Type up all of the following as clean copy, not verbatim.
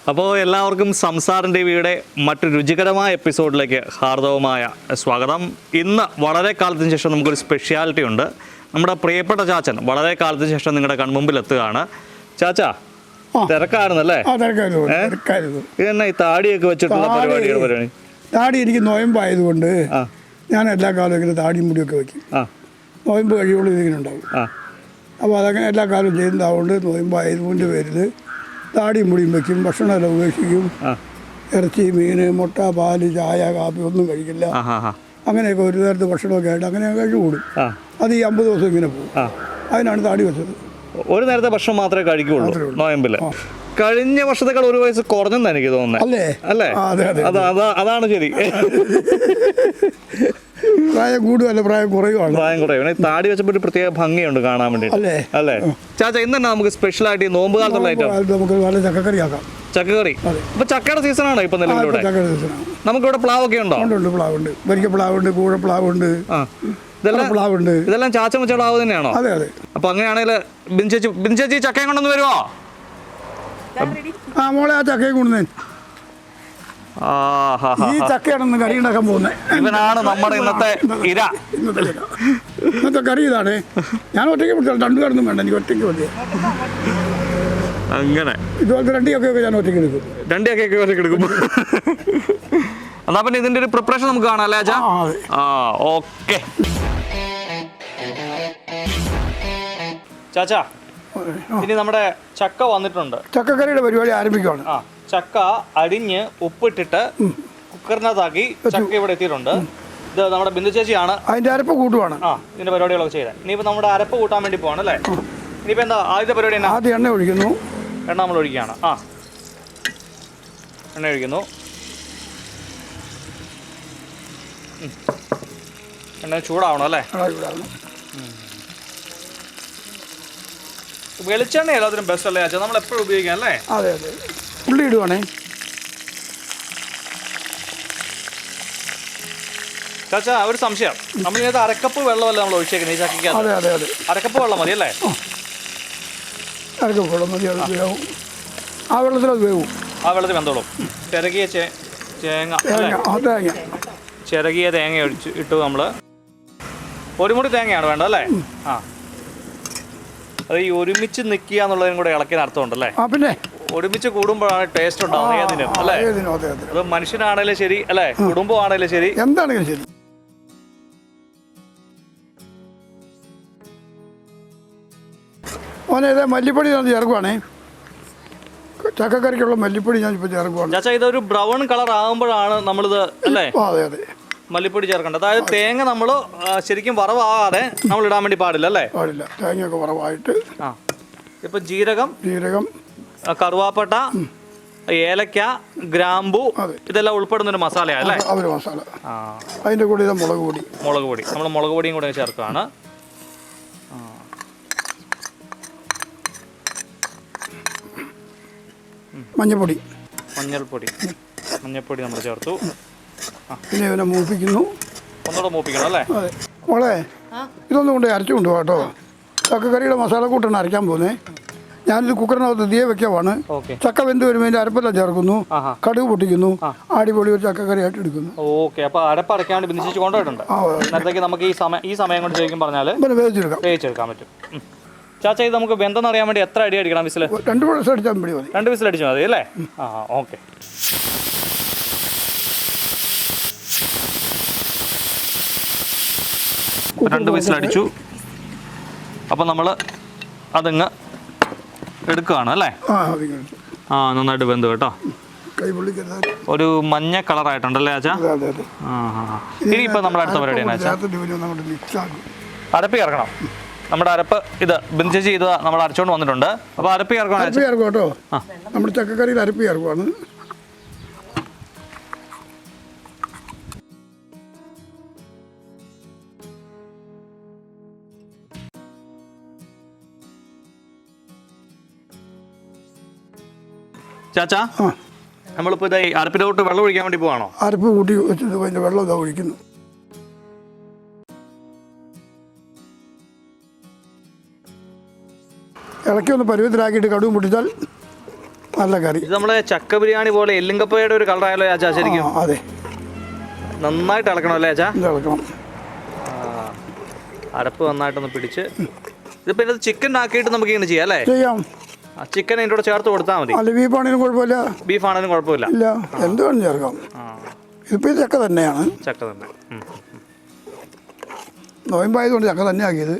അപ്പോൾ എല്ലാവർക്കും സംസാരം ടിവിയുടെ മറ്റൊരു രുചികരമായ എപ്പിസോഡിലേക്ക് ഹാർദവമായ സ്വാഗതം. ഇന്ന് വളരെ കാലത്തിന് ശേഷം നമുക്കൊരു സ്പെഷ്യാലിറ്റി ഉണ്ട്. നമ്മുടെ പ്രിയപ്പെട്ട ചാച്ചൻ വളരെ കാലത്തിന് ശേഷം നിങ്ങളുടെ കൺമുമ്പിൽ എത്തുകയാണ്. ചാച്ചാ, തിരക്കായിരുന്നല്ലേ? ഇതെന്നാ ഈ താടിയൊക്കെ വെച്ചിട്ടുള്ള പരിപാടി? താടി എനിക്ക് നോയമ്പായതുകൊണ്ട് ഞാൻ എല്ലാ കാലവും ഇങ്ങനെ താടിയും മുടിയൊക്കെ വയ്ക്കും. നോയമ്പ് കഴിയുമ്പോൾ ഇതിങ്ങനെ ഉണ്ടാവും. അപ്പോൾ അതങ്ങനെ എല്ലാ കാലവും ചെയ്യുന്നതാവുകൊണ്ട് നോയമ്പായതുകൊണ്ട് പേരിൽ താടിയും മുടിയും വയ്ക്കും. ഭക്ഷണമെല്ലാം ഉപേക്ഷിക്കും. ഇറച്ചി, മീൻ, മുട്ട, പാല്, ചായ, കാപ്പി ഒന്നും കഴിക്കില്ല. അങ്ങനെയൊക്കെ ഒരു നേരത്തെ ഭക്ഷണമൊക്കെ ആയിട്ട് അങ്ങനെ കഴിഞ്ഞു കൂടും. അത് ഈ 50 ദിവസം ഇങ്ങനെ പോകും. അതിനാണ് താടി വെച്ചത്. ഒരു നേരത്തെ ഭക്ഷണം മാത്രമേ കഴിക്കുള്ളൂ നോയമ്പില്. കഴിഞ്ഞ വർഷത്തേക്കാൾ 1 വയസ്സ് കുറഞ്ഞെന്ന് എനിക്ക് തോന്നുന്നത് അല്ലേ? അതാണ് ശരി. പ്രായം കൂടുമല്ല, പ്രായം കുറയുവാണ്. പ്രായം കുറയും. താടി വെച്ചപ്പോൾ ഒരു പ്രത്യേക ഭംഗിയുണ്ട് കാണാൻ വേണ്ടിയിട്ട് അല്ലേ? ചാച്ചാ, ഇന്ന് തന്നെ നമുക്ക് സ്പെഷ്യൽ ആയിട്ട് നോമ്പ് കാലത്തുള്ള ഐറ്റം നമുക്ക് നല്ല ചക്കക്കറി ആക്കാം. ചക്കക്കറി ഇപ്പൊ ചക്കയുടെ സീസണാണോ ഇപ്പൊ നിലവിലൂടെ? നമുക്കിവിടെ പ്ലാവൊക്കെ ഉണ്ടോ? പ്ലാവുണ്ട്, വരിക്ക പ്ലാവുണ്ട്, കൂഴ പ്ലാവുണ്ട്, പ്ലാവുണ്ട്. ഇതെല്ലാം ചാച്ചൻ വെച്ച പ്ലാവ് തന്നെയാണോ? അതെ അതെ. അപ്പൊ അങ്ങനെയാണെങ്കിൽ ബിൻചേച്ചി ചക്കയും കൊണ്ടൊന്ന് വരുമോ? മോളെ ആ ചക്കയും കൊണ്ടുവന്നേ. ഈ ചക്കയാണെന്ന് കറി ഉണ്ടാക്കാൻ പോകുന്നത്. ഇവനാണ് നമ്മുടെ ഇന്നത്തെ ഇര. ഇന്നത്തെ കറി ഇതാണ്. ഞാൻ ഒറ്റയ്ക്ക് പിടിച്ചാൽ 2 കറിയൊന്നും വേണ്ട, എനിക്ക് ഒറ്റയ്ക്ക് മതി. അങ്ങനെ ഇതുപോലത്തെ 2 ചക്കയൊക്കെ ഞാൻ ഒറ്റയ്ക്ക് എടുക്കും. 2 ചക്കയൊക്കെ ഒറ്റയ്ക്ക് എടുക്കും. എന്നാ പിന്നെ ഇതിന്റെ ഒരു പ്രിപ്പറേഷൻ നമുക്ക് കാണാം അല്ലേ അച്ഛാ? ഓക്കെ ചാച്ചാ, ഇനി നമ്മുടെ ചക്ക വന്നിട്ടുണ്ട്. ചക്കക്കറിയുടെ പരിപാടി ആരംഭിക്കുകയാണ്. ചക്ക അരിഞ്ഞ് ഉപ്പിട്ടിട്ട് കുക്കറിനകത്താക്കി ചക്ക ഇവിടെ എത്തിയിട്ടുണ്ട്. ഇത് നമ്മുടെ ബിന്ദു ചേച്ചിയാണ് അതിന്റെ അരപ്പ് കൂട്ടുവാണ്. ഇതിന്റെ പരിപാടികളൊക്കെ ചെയ്താൽ ഇനിയിപ്പോ നമ്മുടെ അരപ്പ് കൂട്ടാൻ വേണ്ടി പോവാണ് അല്ലേ? ഇനിയിപ്പോ എന്താ ആദ്യത്തെ പരിപാടി? ആദ്യം എണ്ണ ഒഴിക്കുന്നു. എണ്ണ നമ്മൾ ഒഴിക്കുകയാണ്. എണ്ണ ഒഴിക്കുന്നു. എണ്ണ ചൂടാവണം അല്ലേ? വെളിച്ചെണ്ണ എല്ലാത്തിനും ബെസ്റ്റ് അല്ലേ അച്ഛാ? നമ്മൾ എപ്പോഴും ഉപയോഗിക്കാം അല്ലേ? അതെ അതെ. ഉള്ളി ഇടുവാണേ ചാച്ചാ. ഒരു സംശയം, നമ്മൾ ഇതിനകത്ത് അരക്കപ്പ് വെള്ളമല്ല നമ്മൾ ഒഴിച്ചേക്കുന്നത് ഈ ചക്കയ്ക്ക്? അതെ അതെ അതെ. അരക്കപ്പ് വെള്ളം മതി അല്ലേ? അരക്കപ്പ് വെള്ളം മതി. അത് വേവും. ആ വെള്ളത്തിൽ അത് വേവും. ആ വെള്ളത്തിൽ വെന്തോളും. ചിരകിയ ചിരകിയ തേങ്ങ ഇട്ടു നമ്മൾ. 1 മുറി തേങ്ങയാണ് വേണ്ടത് അല്ലേ? അത് ഈ ഒരുമിച്ച് നിൽക്കുക എന്നുള്ളതിനും കൂടെ ഇളക്കിന് അർത്ഥമുണ്ടല്ലേ? പിന്നെ ഒരുമിച്ച് കൂടുമ്പോഴാണ് ടേസ്റ്റ് ഉണ്ടാവും ഏതിനും അല്ലേ? അത് മനുഷ്യനാണേലും ശരി അല്ലേ, കുടുംബമാണേലും ശരി, എന്താണെങ്കിലും ശരി. മോനെ ഇതേ മല്ലിപ്പൊടി ഞാൻ ചേർക്കുവാണേ. ചക്കക്കറിക്കുള്ള മല്ലിപ്പൊടി ഞാൻ ഇപ്പോൾ ചേർക്കുവാണ്. ചാച്ചാ, ഇതൊരു ബ്രൗൺ കളർ ആകുമ്പോഴാണ് നമ്മളിത് അല്ലേ അതെ അതെ മല്ലിപ്പൊടി ചേർക്കേണ്ടത്. അതായത് തേങ്ങ നമ്മൾ ശരിക്കും വറവാകാതെ നമ്മൾ ഇടാൻ വേണ്ടി പാടില്ല അല്ലേ? പാടില്ല. തേങ്ങയൊക്കെ വറവായിട്ട് ഇപ്പൊ ജീരകം, കറുവാപ്പട്ട, ഏലക്ക, ഗ്രാമ്പു ഇതെല്ലാം ഉൾപ്പെടുന്ന ഒരു മസാലയാണ് അല്ലേ? ഒരു മസാല. അതിന്റെ കൂടെ മുളക് പൊടി നമ്മൾ മുളക് പൊടിയും കൂടെ ചേർക്കുകയാണ്. മഞ്ഞൾപ്പൊടി നമ്മൾ ചേർത്തു. പിന്നെ ഇവനെ മൂപ്പിക്കുന്നു. ഒന്നുകൂടെ മൂപ്പിക്കണം അല്ലേ? അതെ. മോളെ ഇതൊന്നും കൊണ്ട് അരച്ചു കൊണ്ടുപോകാം കേട്ടോ. ചക്കക്കറിയുടെ മസാല കൂട്ടാണ് അരയ്ക്കാൻ പോകുന്നത്. ഞാനിത് കുക്കറിനകത്ത് തീയെ വെക്കാവാണ്. ചക്ക വെന്ത് വരുമ്പോൾ അതിൻ്റെ അരപ്പെല്ലാം ചേർക്കുന്നു, കടുക് പൊട്ടിക്കുന്നു, അടിപൊളി ഒരു ചക്കക്കറി ആയിട്ട് എടുക്കുന്നു. ഓക്കെ. അപ്പോൾ അരപ്പ് അരയ്ക്കാൻ വേണ്ടി ബിന്ദിച്ച് കൊണ്ടുപോയിട്ടുണ്ട്. നേരത്തേക്ക് നമുക്ക് ഈ സമയം കൊണ്ട് ചോദിക്കും പറഞ്ഞാൽ വേവിച്ചെടുക്കാൻ പറ്റും. ചാച്ചാ, ഇത് നമുക്ക് വെന്തെന്ന് അറിയാൻ വേണ്ടി എത്ര അടി അടിക്കണം? വിസിൽ 2 വിസിൽ അടിച്ചാൽ മതി. 2 വിസിൽ അടിച്ചാൽ മതി അല്ലേ? ഓക്കെ. രണ്ട് വിസിലടിച്ചു. അപ്പം നമ്മൾ അതങ്ങ് എടുക്കുകയാണ് അല്ലേ? നന്നായിട്ട് വെന്തു കേട്ടോ. ഒരു മഞ്ഞ കളറായിട്ടുണ്ടല്ലേ ആച്ചാ? ഇനിയിപ്പോൾ നമ്മുടെ അടുത്ത പരിപാടി അരപ്പ് ചേർക്കണം. നമ്മുടെ അരപ്പ് ഇത് ബിന്ദു ചെയ്ത് നമ്മൾ അരച്ചുകൊണ്ട് വന്നിട്ടുണ്ട്. അപ്പോൾ അരപ്പ് ചേർക്കണം കേട്ടോ. നമ്മുടെ ചക്കക്കറിയിൽ അരപ്പ് ചേർക്കുവാണ്. ചാച്ചാ, നമ്മളിപ്പോൾ ഇത് അരപ്പിലോട്ട് വെള്ളം ഒഴിക്കാൻ വേണ്ടി പോവാണോ? അരപ്പ് കൂട്ടി വെച്ചിട്ട് അതിൻ്റെ വെള്ളം ഇതാ ഒഴിക്കുന്നു. ഇളക്കി ഒന്ന് പരുവത്തിലാക്കിയിട്ട് കടുക് പൊട്ടിച്ചാൽ നല്ല കറി. ഇത് നമ്മളെ ചക്ക ബിരിയാണി പോലെ എല്ലുങ്കപ്പയുടെ ഒരു കളറായാലോ ചാച്ചാ ശരിക്കും? അതെ, നന്നായിട്ട് ഇളക്കണം അല്ലേ ചാച്ചാ? ഇളക്കണം. അരപ്പ് നന്നായിട്ടൊന്ന് പിടിച്ച് ഇതിപ്പോൾ ഇത് ചിക്കൻ ആക്കിയിട്ട് നമുക്ക് ഇങ്ങനെ ചെയ്യാം അല്ലേ? ചെയ്യാം. ചിക്കൻ അതിൻ്റെ കൂടെ ചേർത്ത് കൊടുത്താൽ മതി. അല്ല, ബീഫാണെങ്കിലും കുഴപ്പമില്ല. ബീഫാണെങ്കിലും കുഴപ്പമില്ല. ഇല്ല, എന്ത് വേണം ചേർക്കാം. ഇതിപ്പോൾ ചക്ക തന്നെയാണ്. ചക്ക തന്നെ. നോയമ്പായതുകൊണ്ട് ചക്ക തന്നെ ആക്കിയത്.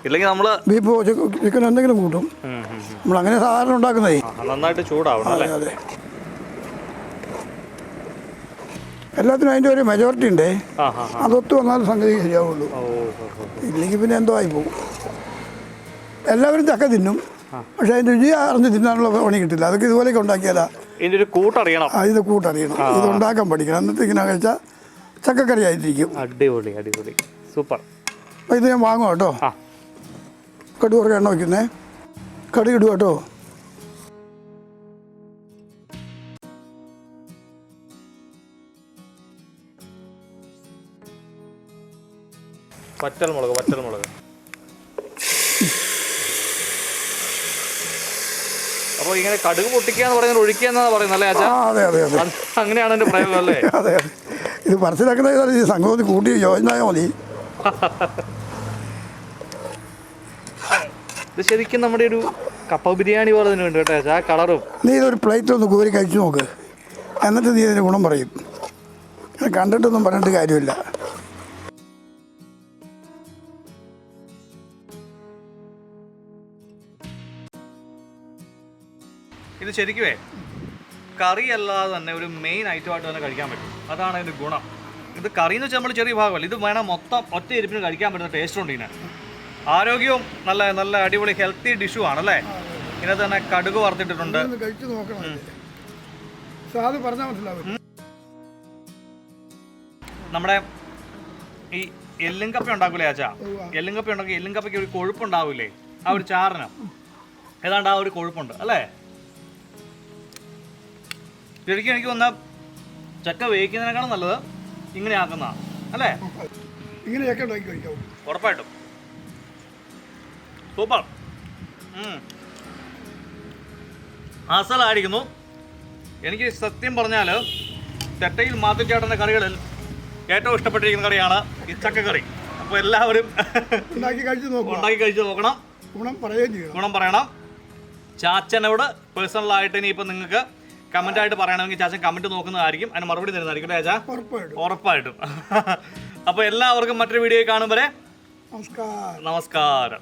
ഇല്ലെങ്കിൽ നമ്മൾ ബീഫ് ചിക്കൻ എന്തെങ്കിലും കൂട്ടും. നമ്മളങ്ങനെ സാധാരണ ഉണ്ടാക്കുന്നതേ. നന്നായിട്ട് ചൂടാവണം. അതെ അതെ, എല്ലാത്തിനും അതിൻ്റെ ഒരു മെജോറിറ്റി ഉണ്ടേ. അതൊത്തു വന്നാൽ സംഗതി ശരിയാവുള്ളൂ. ഇല്ലെങ്കിൽ പിന്നെ എന്തോ ആയി പോകും. എല്ലാവരും ചക്ക തിന്നും, പക്ഷെ അതിൻ്റെ രുചി അറിഞ്ഞ് തിന്നാനുള്ള പണി കിട്ടില്ല. അതൊക്കെ ഇതുപോലെയൊക്കെ ഉണ്ടാക്കിയാലാ ഇതിൻ്റെ ഒരു കൂട്ടറിയണം. ഇത് കൂട്ടറിയണം, ഇത് ഉണ്ടാക്കാൻ പഠിക്കണം. എന്നിട്ട് ഇങ്ങനെ കഴിച്ചാൽ ചക്കക്കറി ആയിട്ടിരിക്കും. അടിപൊളി അടിപൊളി, സൂപ്പർ. അപ്പോൾ ഇത് ഞാൻ വാങ്ങും കേട്ടോ. കടുവർക്ക് എണ്ണ വയ്ക്കുന്നേ, കടുക് ഇടുക കേട്ടോ. വറ്റൽമുളക് വറ്റൽമുളക്. അപ്പോൾ ഇങ്ങനെ കടുക് പൊട്ടിക്കുക എന്ന് പറയുന്നത് ഒഴിക്കുക എന്നാണ് പറയുന്നത് അല്ലേ അച്ഛാ? അതെ അതെ അതെ, അങ്ങനെയാണ് എൻ്റെ പ്രയോഗം അല്ലേ? അതെ അതെ, ഇത് മനസ്സിലാക്കുന്ന ഈ സംഗതി കൂട്ടി യോജനായോ മതി. ഇത് ശരിക്കും നമ്മുടെ ഒരു കപ്പ ബിരിയാണി പോലെ തന്നെ ഉണ്ട് കേട്ടോ ആ കളറും. നീ ഇതൊരു പ്ലേറ്റ് ഒന്ന് കോരി കഴിച്ചു നോക്ക്, എന്നിട്ട് നീ ഇതിന് ഗുണം പറയും. കണ്ടിട്ടൊന്നും പറഞ്ഞിട്ട് കാര്യമില്ല. ഇത് ശരിക്കുമേ കറി അല്ലാതെ തന്നെ ഒരു മെയിൻ ഐറ്റമായിട്ട് തന്നെ കഴിക്കാൻ പറ്റും. അതാണ് അതിൻ്റെ ഗുണം. ഇത് കറി എന്ന് വെച്ചാൽ നമ്മൾ ചെറിയ ഭാഗമല്ല, ഇത് വേണം മൊത്തം ഒറ്റ ഇരിപ്പിന് കഴിക്കാൻ പറ്റുന്ന ടേസ്റ്റ് ഉണ്ട് ഇതിന്. ആരോഗ്യവും നല്ല നല്ല അടിപൊളി ഹെൽത്തി ഡിഷും ആണല്ലേ. ഇതിനകത്ത് തന്നെ കടുക് വറുത്തിട്ടിട്ടുണ്ട്. കഴിച്ചു നോക്കണം, സാധു പറഞ്ഞാൽ മനസ്സിലാവും. നമ്മുടെ ഈ എല്ലുംകപ്പ ഉണ്ടാക്കൂലേ ആച്ചാ? എല്ലുംകപ്പ ഉണ്ടാക്കി എല്ലുംകപ്പയ്ക്ക് ഒരു കൊഴുപ്പുണ്ടാവില്ലേ? ആ ഒരു ചാറിന് ഏതാണ്ട് ആ ഒരു കൊഴുപ്പുണ്ട് അല്ലേ? ശരിക്കും എനിക്ക് വന്നാൽ ചക്ക വേവിക്കുന്നതിനേക്കാളും നല്ലത് ഇങ്ങനെ ആക്കുന്നതാണ് അല്ലേ? ഇങ്ങനെയൊക്കെ ഉണ്ടാക്കി കഴിക്കാവും ഉറപ്പായിട്ടും. സൂപ്പർ, അസലായിരിക്കുന്നു. എനിക്ക് സത്യം പറഞ്ഞാൽ തെറ്റയിൽ മാത്തുച്ചേട്ടൻ്റെ കറികളിൽ ഏറ്റവും ഇഷ്ടപ്പെട്ടിരിക്കുന്ന കറിയാണ് ഈ ചക്കക്കറി. അപ്പോൾ എല്ലാവരും ഉണ്ടാക്കി കഴിച്ചു നോക്കണം, ഗുണം പറയണം. ചാച്ചനോട് പേഴ്സണലായിട്ട് ഇനിയിപ്പോൾ നിങ്ങൾക്ക് കമൻ്റായിട്ട് പറയണമെങ്കിൽ ചാച്ചൻ കമൻറ്റ് നോക്കുന്നതായിരിക്കും, അതിന് മറുപടി തരുന്നതായിരിക്കും അല്ലേ ചാച്ച? ഉറപ്പായിട്ടും. അപ്പോൾ എല്ലാവർക്കും മറ്റൊരു വീഡിയോ കാണും വരെ നമസ്കാരം.